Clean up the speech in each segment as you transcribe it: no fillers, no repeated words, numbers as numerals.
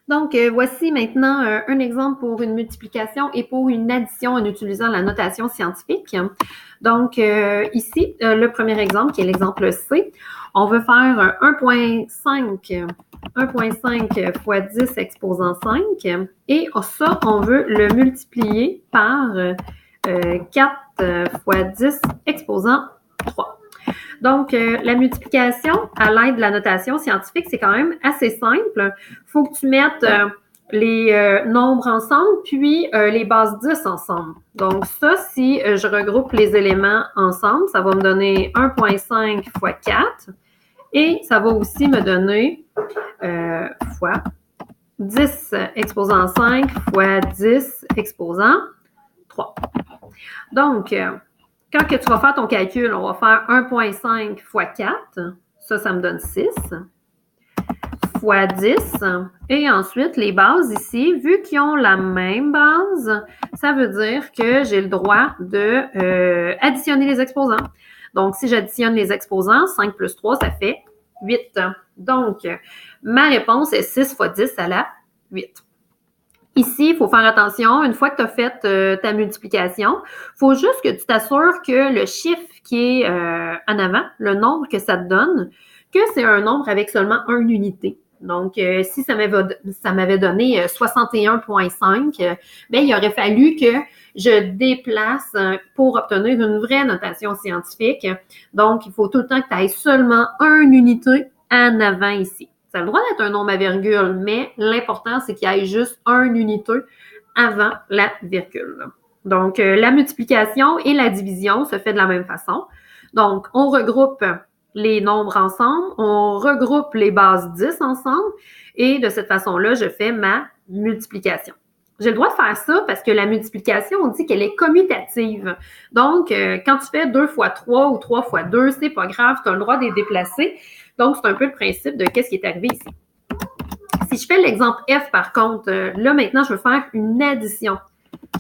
Donc, voici maintenant un exemple pour une multiplication et pour une addition en utilisant la notation scientifique. Donc, ici, le premier exemple, qui est l'exemple C, on veut faire 1,5 fois 10 exposant 5 et ça, on veut le multiplier par 4 fois 10 exposant 3. Donc, la multiplication à l'aide de la notation scientifique, c'est quand même assez simple. Il faut que tu mettes les nombres ensemble, puis les bases 10 ensemble. Donc, ça, si je regroupe les éléments ensemble, ça va me donner 1,5 fois 4 et ça va aussi me donner fois 10 exposant 5 fois 10 exposant 3. Donc, quand que tu vas faire ton calcul, on va faire 1,5 fois 4. Ça me donne 6. Fois 10. Et ensuite, les bases ici, vu qu'ils ont la même base, ça veut dire que j'ai le droit de additionner les exposants. Donc, si j'additionne les exposants, 5 plus 3, ça fait 8. Donc, ma réponse est 6 fois 10 à la 8. Ici, il faut faire attention, une fois que tu as fait ta multiplication, il faut juste que tu t'assures que le chiffre qui est en avant, le nombre que ça te donne, que c'est un nombre avec seulement une unité. Donc, si ça m'avait donné 61,5, ben, il aurait fallu que je déplace pour obtenir une vraie notation scientifique. Donc, il faut tout le temps que tu ailles seulement une unité en avant ici. Ça a le droit d'être un nombre à virgule, mais l'important, c'est qu'il y ait juste une unité avant la virgule. Donc, la multiplication et la division se fait de la même façon. Donc, on regroupe les nombres ensemble, on regroupe les bases 10 ensemble, et de cette façon-là, je fais ma multiplication. J'ai le droit de faire ça parce que la multiplication, on dit qu'elle est commutative. Donc, quand tu fais 2 fois 3 ou 3 fois 2, c'est pas grave, tu as le droit de les déplacer. Donc, c'est un peu le principe de qu'est-ce qui est arrivé ici. Si je fais l'exemple F, par contre, là, maintenant, je veux faire une addition.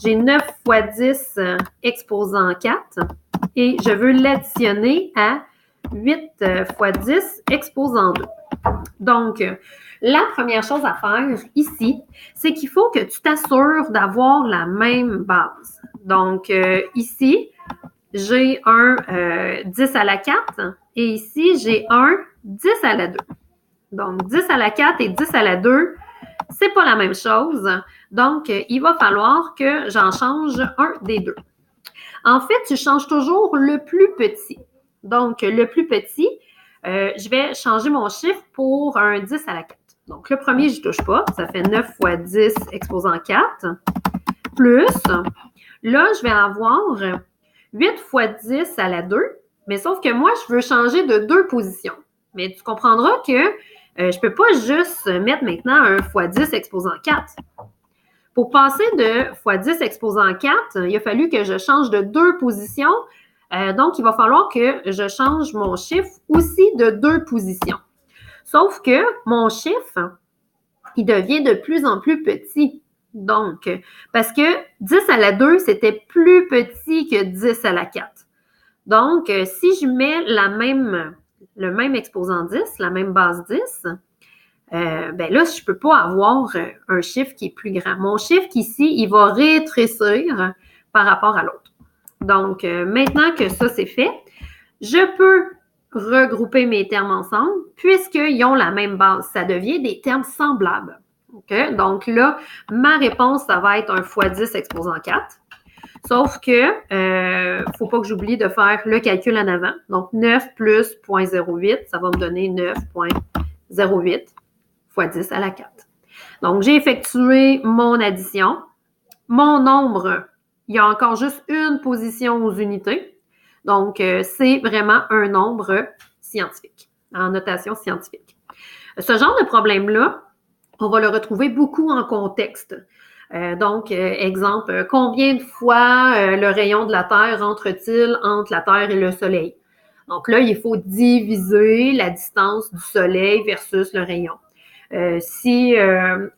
J'ai 9 fois 10 exposant 4 et je veux l'additionner à 8 fois 10 exposant 2. Donc, la première chose à faire ici, c'est qu'il faut que tu t'assures d'avoir la même base. Donc, ici, j'ai un 10 à la 4 et ici, j'ai un 10 à la 2. Donc, 10 à la 4 et 10 à la 2, c'est pas la même chose. Donc, il va falloir que j'en change un des deux. En fait, tu changes toujours le plus petit. Donc, le plus petit, je vais changer mon chiffre pour un 10 à la 4. Donc, le premier, je ne touche pas. Ça fait 9 fois 10 exposant 4. Plus, là, je vais avoir 8 fois 10 à la 2. Mais sauf que moi, je veux changer de 2 positions. Mais tu comprendras que je ne peux pas juste mettre maintenant un fois 10 exposant 4. Pour passer de fois 10 exposant 4, il a fallu que je change de 2 positions. Donc, il va falloir que je change mon chiffre aussi de 2 positions. Sauf que mon chiffre, il devient de plus en plus petit. Donc, parce que 10 à la 2, c'était plus petit que 10 à la 4. Donc, si je mets le même exposant 10, la même base 10, ben là, je ne peux pas avoir un chiffre qui est plus grand. Mon chiffre ici, il va rétrécir par rapport à l'autre. Donc, maintenant que ça, c'est fait, je peux regrouper mes termes ensemble puisqu'ils ont la même base. Ça devient des termes semblables. Okay? Donc là, ma réponse, ça va être un fois 10 exposant 4. Sauf que, faut pas que j'oublie de faire le calcul en avant. Donc, 9 plus 0,08, ça va me donner 9,08 fois 10 à la 4. Donc, j'ai effectué mon addition. Mon nombre, il y a encore juste une position aux unités. Donc, c'est vraiment un nombre scientifique, en notation scientifique. Ce genre de problème-là, on va le retrouver beaucoup en contexte. Donc, exemple, combien de fois le rayon de la Terre entre-t-il entre la Terre et le Soleil? Donc là, il faut diviser la distance du Soleil versus le rayon. Si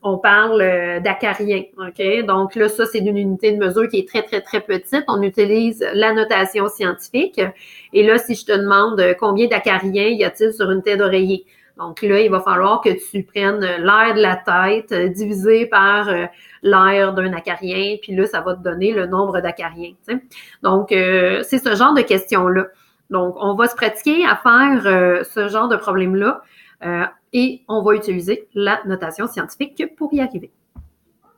on parle d'acarien, OK? Donc là, ça, c'est une unité de mesure qui est très, très, très petite. On utilise la notation scientifique. Et là, si je te demande combien d'acariens y a-t-il sur une tête d'oreiller? Donc là, il va falloir que tu prennes l'aire de la tête divisé par l'aire d'un acarien, puis là, ça va te donner le nombre d'acariens. T'sais. Donc, c'est ce genre de questions-là. Donc, on va se pratiquer à faire ce genre de problème-là et on va utiliser la notation scientifique pour y arriver.